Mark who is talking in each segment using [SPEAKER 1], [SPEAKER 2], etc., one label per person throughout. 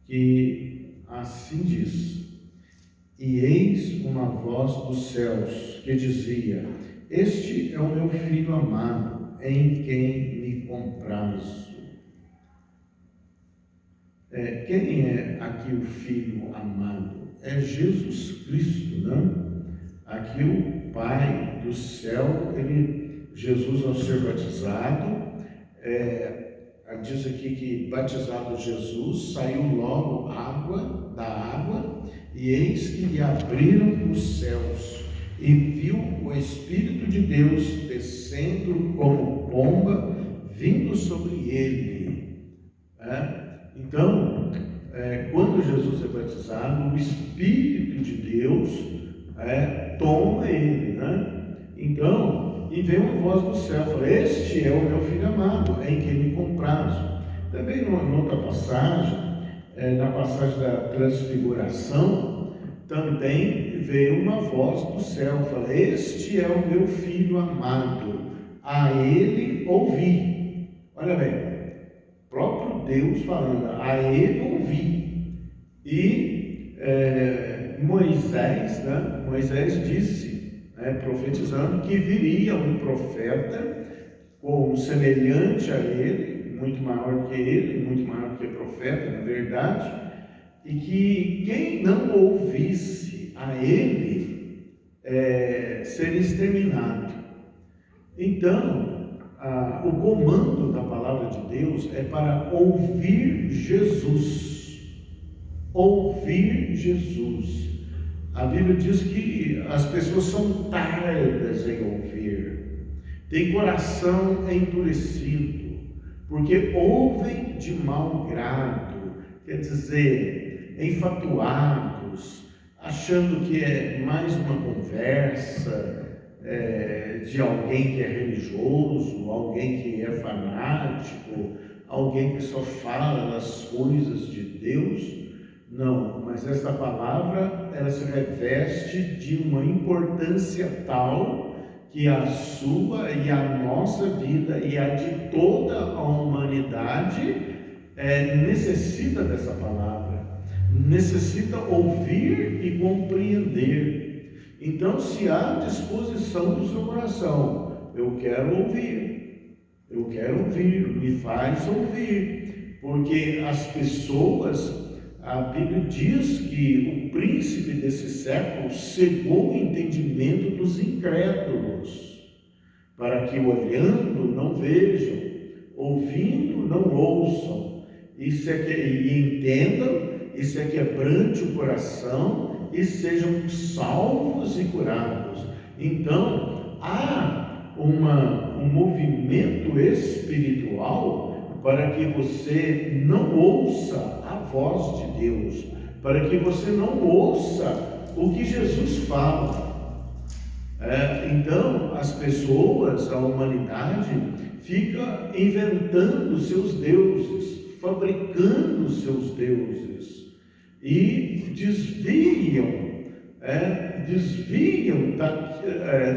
[SPEAKER 1] que assim diz: E eis uma voz dos céus que dizia: Este é o meu filho amado, em quem me comprazo. Quem é aqui o filho amado? É Jesus Cristo, não? Aqui o Pai do céu, Jesus ao ser batizado, diz aqui que batizado Jesus, saiu logo da água, e eis que lhe abriram os céus, e viu o Espírito de Deus descendo como pomba, vindo sobre ele. Então, quando Jesus é batizado, o Espírito de Deus toma ele, Então, e veio uma voz do céu, fala: Este é o meu filho amado, em quem me comprazo. Também em outra passagem, na passagem da transfiguração, também veio uma voz do céu, fala: Este é o meu filho amado, a ele ouvi. Olha bem, próprio Deus falando: a ele ouvi. E Moisés disse, profetizando, que viria um profeta como semelhante a ele, muito maior que ele, muito maior que profeta, na verdade, e que quem não ouvisse a ele seria exterminado. Então, o comando da palavra de Deus é para ouvir Jesus. Ouvir Jesus. A Bíblia diz que as pessoas são tardas em ouvir, têm coração endurecido, porque ouvem de mau grado, quer dizer, enfatuados, achando que é mais uma conversa de alguém que é religioso, alguém que é fanático, alguém que só fala das coisas de Deus. Não, mas essa palavra, ela se reveste de uma importância tal que a sua e a nossa vida e a de toda a humanidade necessita dessa palavra, necessita ouvir e compreender. Então, se há disposição do seu coração, eu quero ouvir, me faz ouvir, porque as pessoas, a Bíblia diz que o príncipe desse século cegou o entendimento dos incrédulos, para que olhando não vejam, ouvindo não ouçam, e entendam, e se quebrante o coração, e sejam salvos e curados. Então, há um movimento espiritual para que você não ouça a voz de Deus, para que você não ouça o que Jesus fala. Então, as pessoas, a humanidade, fica inventando seus deuses, fabricando seus deuses, e desviam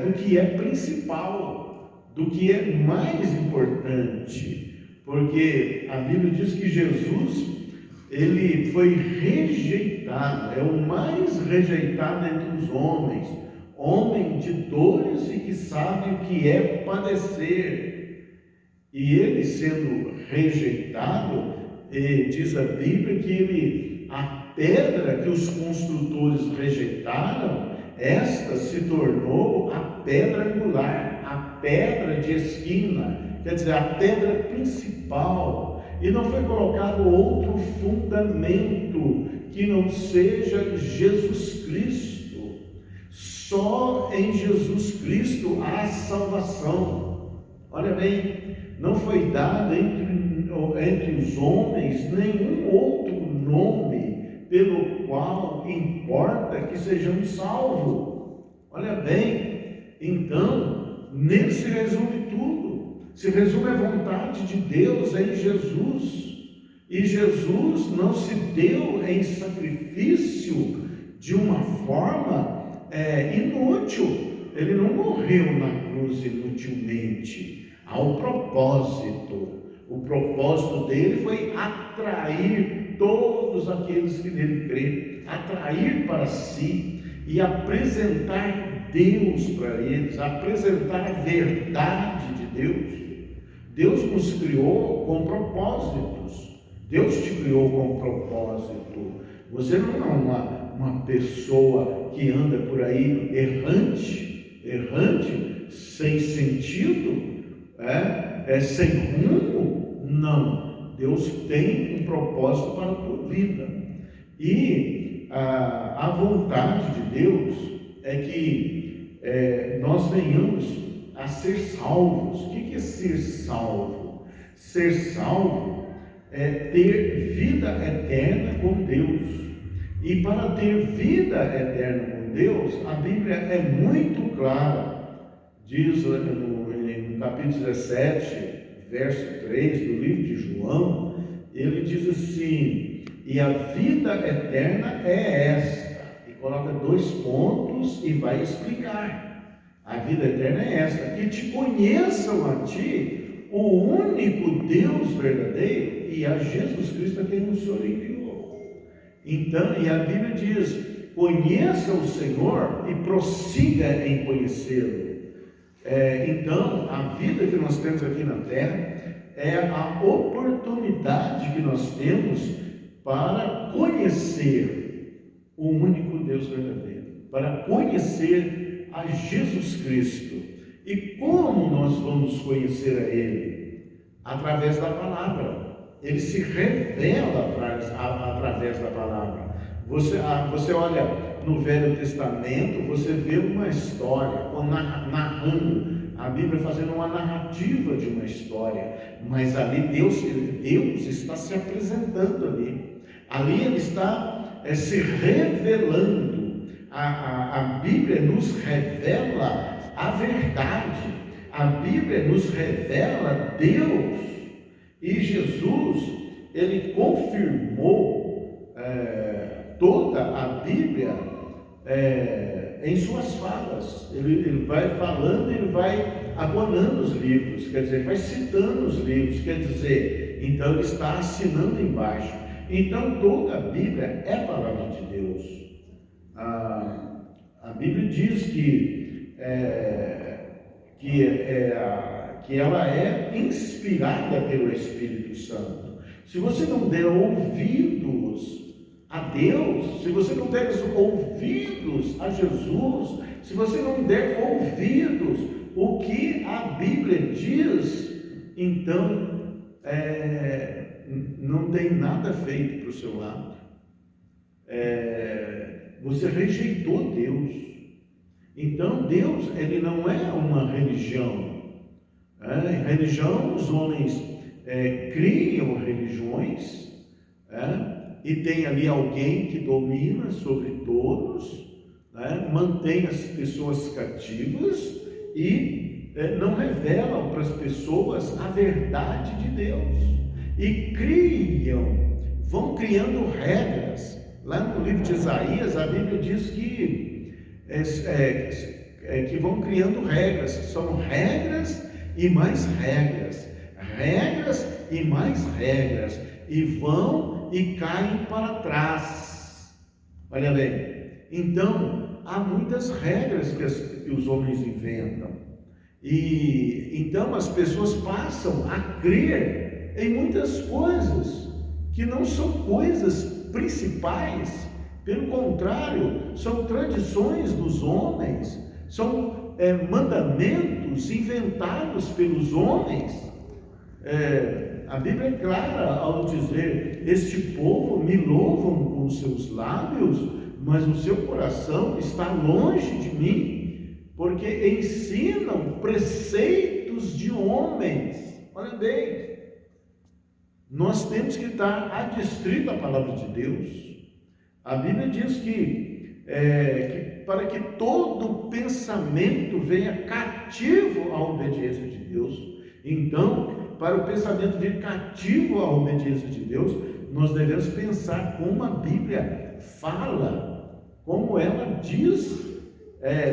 [SPEAKER 1] do que é principal, do que é mais importante, porque a Bíblia diz que Jesus, ele foi rejeitado, é o mais rejeitado entre os homens, homem de dores e que sabe o que é padecer. E ele sendo rejeitado, diz a Bíblia que a pedra que os construtores rejeitaram, esta se tornou a pedra angular, a pedra de esquina, quer dizer, a pedra principal. E não foi colocado outro fundamento que não seja Jesus Cristo. Só em Jesus Cristo há salvação. Olha bem, não foi dado entre os homens nenhum outro nome pelo qual importa que sejamos salvos. Olha bem, então, nele se resume tudo. Se resume a vontade de Deus em Jesus. E Jesus não se deu em sacrifício de uma forma inútil. Ele não morreu na cruz inutilmente. Há um propósito. O propósito dele foi atrair todos aqueles que nele creem, atrair para si e apresentar Deus para eles, apresentar a verdade de Deus. Deus nos criou com propósitos. Deus te criou com propósito. Você não é uma pessoa que anda por aí errante, sem sentido, sem rumo. Não. Deus tem um propósito para a tua vida. E a vontade de Deus é que nós venhamos a ser salvos. O que é ser salvo? Ser salvo é ter vida eterna com Deus. E para ter vida eterna com Deus, a Bíblia é muito clara. Diz no capítulo 17, verso 3 do livro de João, ele diz assim: e a vida eterna é esta. E coloca 2 pontos e vai explicar. A vida eterna é esta: que te conheçam a ti, o único Deus verdadeiro, e a Jesus Cristo a quem o Senhor enviou. Então, e a Bíblia diz: conheça o Senhor e prossiga em conhecê-lo. Então, a vida que nós temos aqui na terra é a oportunidade que nós temos para conhecer o único Deus verdadeiro, para conhecer a Jesus Cristo. E como nós vamos conhecer a Ele? Através da palavra. Ele se revela através da palavra. Você olha no Velho Testamento, você vê uma história narrando, a Bíblia fazendo uma narrativa de uma história, mas ali Deus está se apresentando ali. Ali Ele está se revelando. A Bíblia nos revela a verdade. A Bíblia nos revela Deus. E Jesus, Ele confirmou toda a Bíblia em suas falas. Ele vai falando, ele vai abonando os livros, quer dizer, vai citando os livros, quer dizer, então ele está assinando embaixo. Então toda a Bíblia é a palavra de Deus. A Bíblia diz que ela é inspirada pelo Espírito Santo. Se você não der ouvidos a Deus, se você não der ouvidos a Jesus, se você não der ouvidos o que a Bíblia diz, então não tem nada feito para o seu lado. Você rejeitou Deus. Então Deus, Ele não é uma religião. Religião, os homens criam religiões, e tem ali alguém que domina sobre todos, mantém as pessoas cativas e não revelam para as pessoas a verdade de Deus. E vão criando regras. Lá no livro de Isaías, a Bíblia diz que vão criando regras. São regras e mais regras. Regras e mais regras. E vão e caem para trás. Olha bem. Então, há muitas regras que os homens inventam. E então as pessoas passam a crer em muitas coisas que não são coisas principais. Pelo contrário, são tradições dos homens, são mandamentos inventados pelos homens. A Bíblia é clara ao dizer: este povo me louvam com os seus lábios, mas o seu coração está longe de mim, porque ensinam preceitos de homens. Olha bem, nós temos que estar adstritos à palavra de Deus. A Bíblia diz que para que todo pensamento venha cativo à obediência de Deus. Então, para o pensamento vir cativo à obediência de Deus, nós devemos pensar como a Bíblia fala, como ela diz.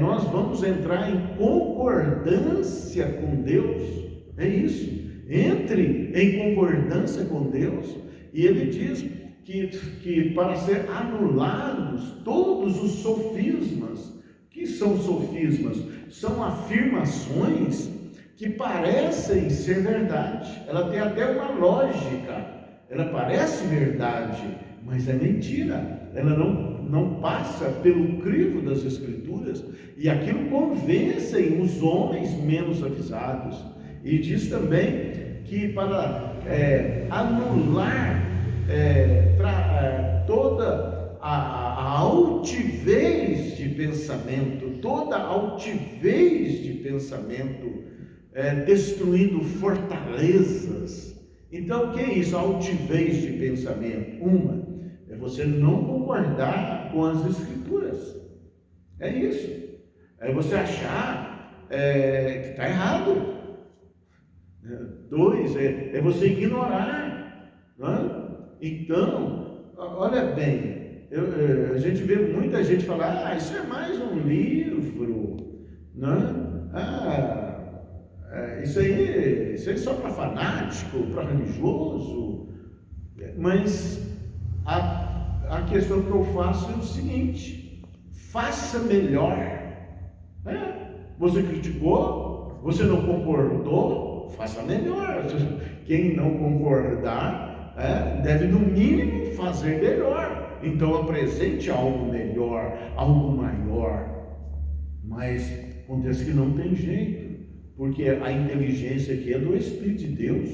[SPEAKER 1] Nós vamos entrar em concordância com Deus. É isso. entre em concordância com Deus. E ele diz que para ser anulados todos os sofismas. O que são sofismas? São afirmações que parecem ser verdade. Ela tem até uma lógica. Ela parece verdade, mas é mentira. Ela não passa pelo crivo das Escrituras, e aquilo convencem os homens menos avisados. E diz também que para anular toda a altivez de pensamento, toda altivez de pensamento, destruindo fortalezas. Então, o que é isso? Altivez de pensamento. Uma é você não concordar com as Escrituras. É isso. É você achar que está errado. Dois, é você ignorar. Não é? Então, olha bem, a gente vê muita gente falar, isso é mais um livro, não é? Isso aí é só para fanático, para religioso. Mas a questão que eu faço é o seguinte: faça melhor. Você criticou, você não concordou, faça melhor. Quem não concordar deve no mínimo fazer melhor. Então apresente algo melhor, algo maior. Mas acontece que não tem jeito, porque a inteligência aqui é do Espírito de Deus,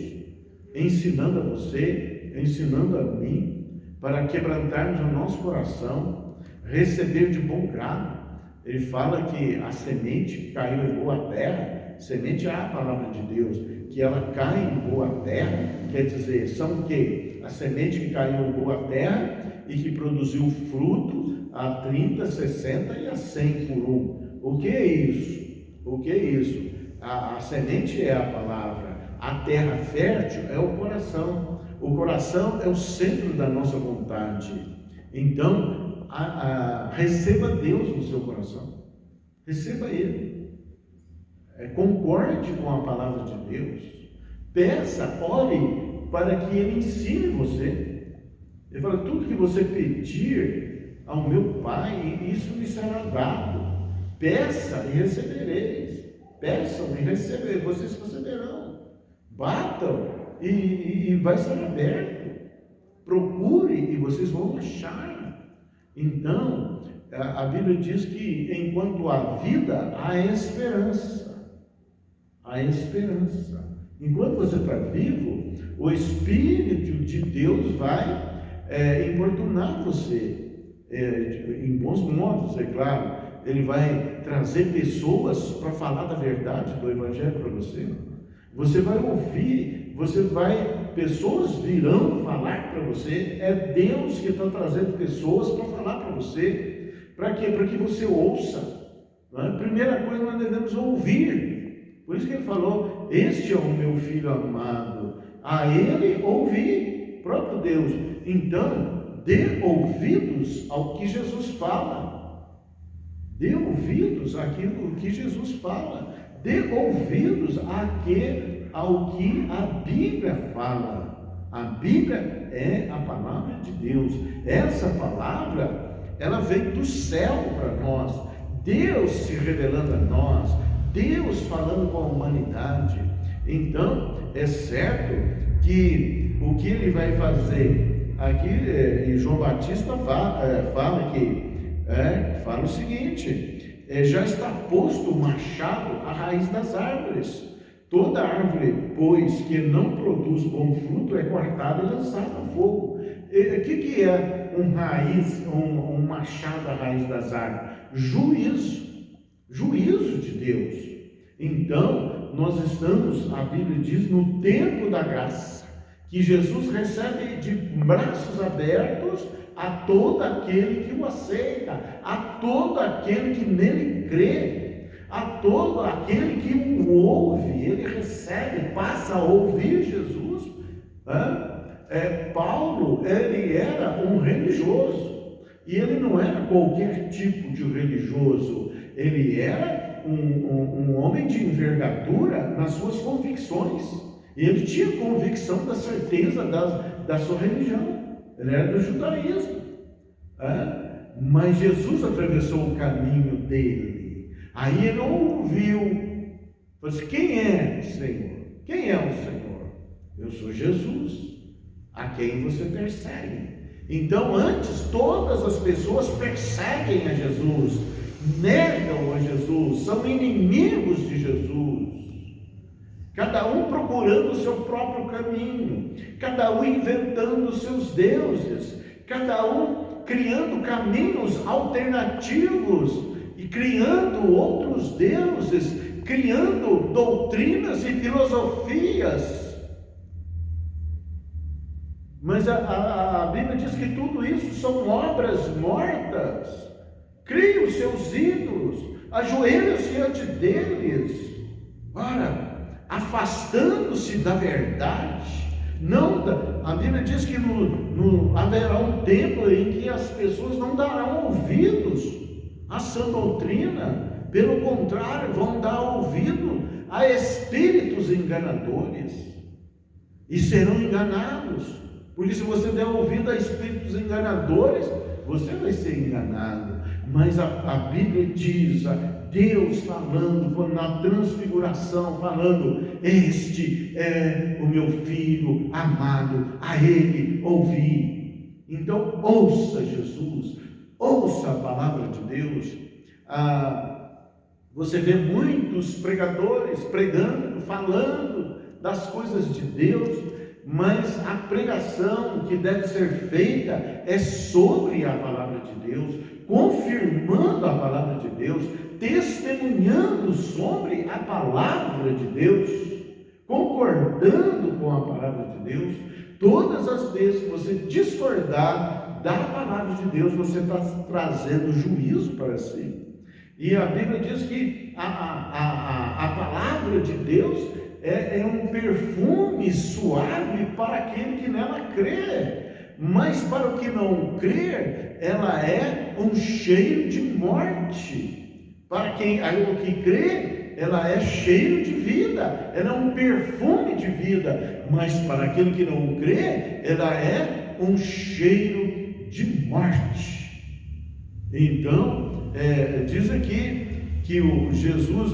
[SPEAKER 1] ensinando a você, ensinando a mim, para quebrantarmos o nosso coração, receber de bom grado. Ele fala que a semente que caiu em boa terra, semente é a palavra de Deus, que ela cai em boa terra, quer dizer, são o quê? A semente que caiu em boa terra e que produziu fruto a 30, 60 e a 100 por um. O que é isso? O que é isso? A semente é a palavra, a terra fértil é o coração. O coração é o centro da nossa vontade. Então, receba Deus no seu coração. Receba Ele. Concorde com a palavra de Deus. Peça, ore para que Ele ensine você. Ele fala, tudo que você pedir ao meu Pai, isso lhe será dado. Peça e recebereis. Peçam e recebereis, vocês receberão. Batam e vai ser aberto. Procure e vocês vão achar. Então, a Bíblia diz que enquanto há vida, há esperança. Há esperança. Enquanto você está vivo, o Espírito de Deus vai importunar você, em bons modos, é claro. Ele vai trazer pessoas para falar da verdade do Evangelho para você. Você vai ouvir, pessoas virão falar para você. É Deus que está trazendo pessoas para falar para você. Para quê? Para que você ouça. Não é? Primeira coisa, nós devemos ouvir. Por isso que ele falou, este é o meu filho amado. A ele ouvi, próprio Deus. Então, dê ouvidos ao que Jesus fala. Dê ouvidos àquilo que Jesus fala. Dê ouvidos ao que a Bíblia fala. A Bíblia é a palavra de Deus. Essa palavra, ela vem do céu para nós. Deus se revelando a nós. Deus falando com a humanidade. Então, é certo que o que ele vai fazer? Aqui, João Batista fala o seguinte, já está posto o machado à raiz das árvores. Toda árvore, pois, que não produz bom fruto, é cortada e lançada ao fogo. O que é um machado à raiz das árvores? Juízo de Deus. Então, nós estamos, a Bíblia diz, no tempo da graça, que Jesus recebe de braços abertos a todo aquele que o aceita, a todo aquele que nele crê, a todo aquele que o ouve. Ele recebe, passa a ouvir Jesus. Paulo, ele era um religioso, e ele não era qualquer tipo de religioso, ele era um homem de envergadura nas suas convicções, E ele tinha convicção da certeza da sua religião. Ele era do judaísmo. Mas Jesus atravessou o caminho dele. Aí ele ouviu. Falou assim: quem é, Senhor? Quem é o Senhor? Eu sou Jesus, a quem você persegue. Então, antes, todas as pessoas perseguem a Jesus, negam a Jesus, são inimigos de Jesus. Cada um procurando o seu próprio caminho, cada um inventando os seus deuses, cada um criando caminhos alternativos e criando outros deuses, criando doutrinas e filosofias. Mas a Bíblia diz que tudo isso são obras mortas. Crie os seus ídolos, ajoelhe-se diante deles. Ora, afastando-se da verdade. A Bíblia diz que haverá um tempo em que as pessoas não darão ouvidos à sã doutrina. Pelo contrário, vão dar ouvido a espíritos enganadores e serão enganados. Porque se você der ouvido a espíritos enganadores, você vai ser enganado. Mas a Bíblia diz, Deus falando na transfiguração, falando: este é o meu filho amado, a ele ouvi. Então ouça Jesus, ouça a palavra de Deus. Você vê muitos pregadores pregando, falando das coisas de Deus, mas a pregação que deve ser feita é sobre a palavra de Deus, confirmando a palavra de Deus, testemunhando sobre a palavra de Deus, concordando com a palavra de Deus. Todas as vezes que você discordar da palavra de Deus, você está trazendo juízo para si. E a Bíblia diz que a palavra de Deus é um perfume suave para aquele que nela crê, mas para o que não crê, ela é um cheiro de morte. Para o que crê, ela é cheiro de vida, ela é um perfume de vida, mas para aquele que não crê, ela é um cheiro de morte. Então, diz aqui que o Jesus,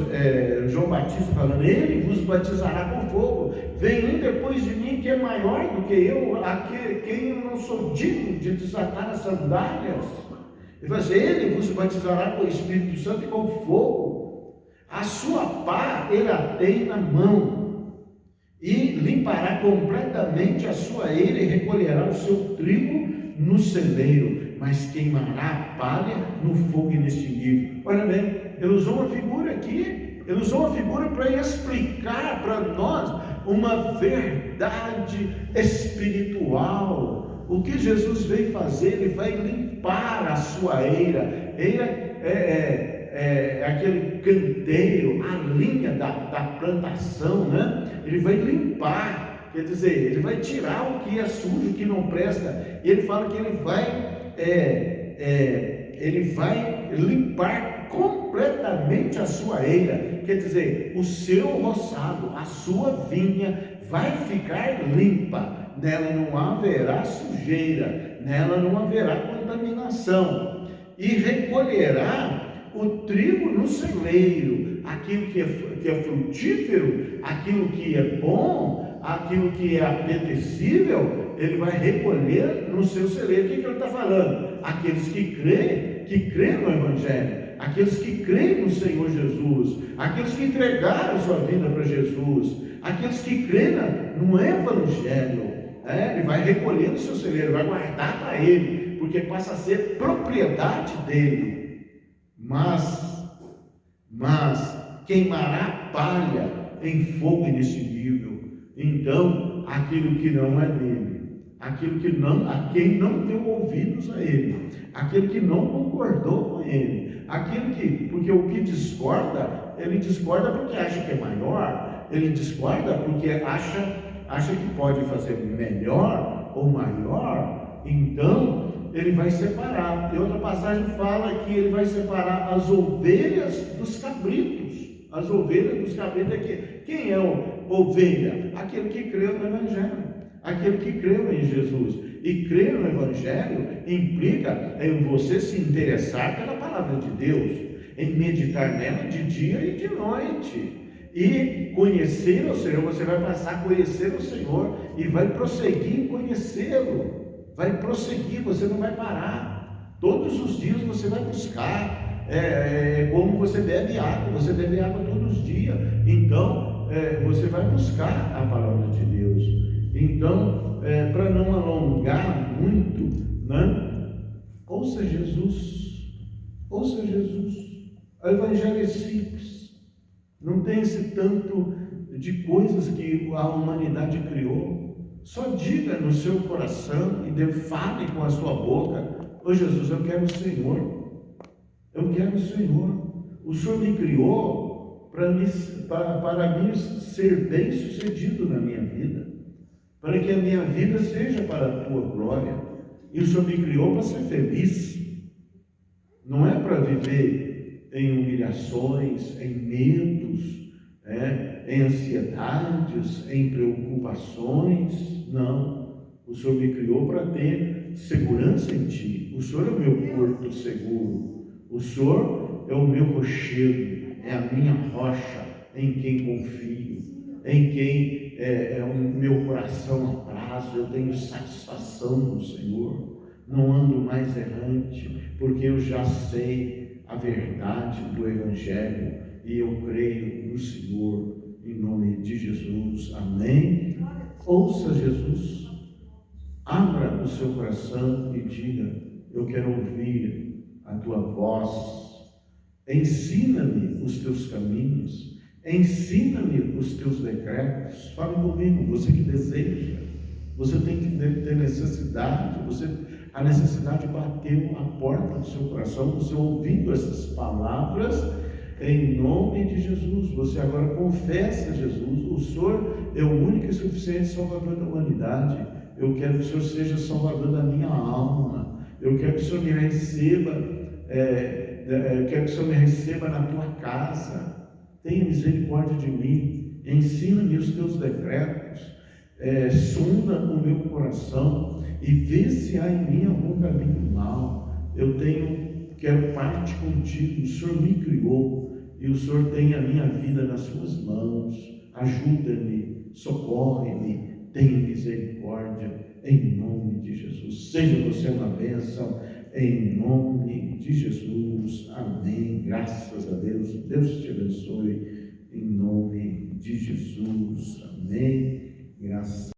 [SPEAKER 1] João Batista falando: ele vos batizará com fogo, vem um depois de mim que é maior do que eu, quem eu não sou digno de desatar as sandálias. Ele vai dizer: ele vos batizará com o Espírito Santo e com fogo, a sua pá ele a tem na mão, e limpará completamente a sua eira e recolherá o seu trigo no celeiro, mas queimará a palha no fogo inextinguível. Olha bem, ele usou uma figura aqui, ele usou uma figura para explicar para nós uma verdade espiritual. O que Jesus veio fazer? Ele vai limpar a sua eira. Eira é aquele canteiro, a linha da plantação, né? Ele vai limpar, quer dizer, ele vai tirar o que é sujo, o que não presta. Ele fala que ele vai limpar completamente a sua eira, quer dizer, o seu roçado, a sua vinha vai ficar limpa, nela não haverá sujeira, nela não haverá contaminação, e recolherá o trigo no celeiro, aquilo que é frutífero, aquilo que é bom, aquilo que é apetecível, ele vai recolher no seu celeiro. O que ele está falando? Aqueles que creem no Evangelho, aqueles que creem no Senhor Jesus, aqueles que entregaram sua vida para Jesus, aqueles que creem no Evangelho, ele vai recolher no seu celeiro, vai guardar para ele, porque passa a ser propriedade dele. Mas queimará palha em fogo inextinguível. Então, aquilo que não é dele, a quem não deu ouvidos a ele, aquele que não concordou com ele, porque o que discorda, ele discorda porque acha que é maior, ele discorda porque acha que pode fazer melhor ou maior, então ele vai separar. E outra passagem fala que ele vai separar as ovelhas dos cabritos. As ovelhas dos cabritos é quem é ovelha? Aquele que creu no Evangelho, aquele que creu em Jesus. E crer no Evangelho implica em você se interessar pela palavra de Deus, em meditar nela de dia e de noite. E conhecer o Senhor, você vai passar a conhecer o Senhor e vai prosseguir em conhecê-lo. Vai prosseguir, você não vai parar. Todos os dias você vai buscar. Como você bebe água todos os dias. Então, você vai buscar a palavra de Deus. Então, para não alongar muito, né? Ouça Jesus. Ouça Jesus. O Evangelho é simples. Não tem esse tanto de coisas que a humanidade criou. Só diga no seu coração e fale com a sua boca: ô Jesus, eu quero o Senhor. Eu quero o Senhor. O Senhor me criou para mim ser bem sucedido na minha vida, para que a minha vida seja para a tua glória. E o Senhor me criou para ser feliz. Não é para viver em humilhações, em medos, em ansiedades, em preocupações. Não. O Senhor me criou para ter segurança em Ti. O Senhor é o meu porto seguro. O Senhor é o meu rochedo, é a minha rocha em quem confio, em quem o meu coração abraço. Eu tenho satisfação no Senhor. Não ando mais errante, porque eu já sei a verdade do Evangelho e eu creio no Senhor, em nome de Jesus. Amém? Ouça Jesus, abra o seu coração e diga: eu quero ouvir a tua voz. Ensina-me os teus caminhos, ensina-me os teus decretos. Fale comigo, você que deseja. Você tem que ter necessidade, a necessidade bateu a porta do seu coração, você ouvindo essas palavras, em nome de Jesus. Você agora confessa Jesus: o Senhor é o único e suficiente Salvador da humanidade. Eu quero que o Senhor seja Salvador da minha alma. Eu quero que o Senhor me receba, eu quero que o Senhor me receba na tua casa. Tenha misericórdia de mim, ensina-me os teus decretos. Sonda o meu coração e vê se há em mim algum caminho mal. Quero parte contigo. O Senhor me criou e o Senhor tem a minha vida nas suas mãos. Ajuda-me, socorre-me, tenha misericórdia, em nome de Jesus. Seja você uma bênção, em nome de Jesus. Amém. Graças a Deus. Deus te abençoe, em nome de Jesus. Amém. Graças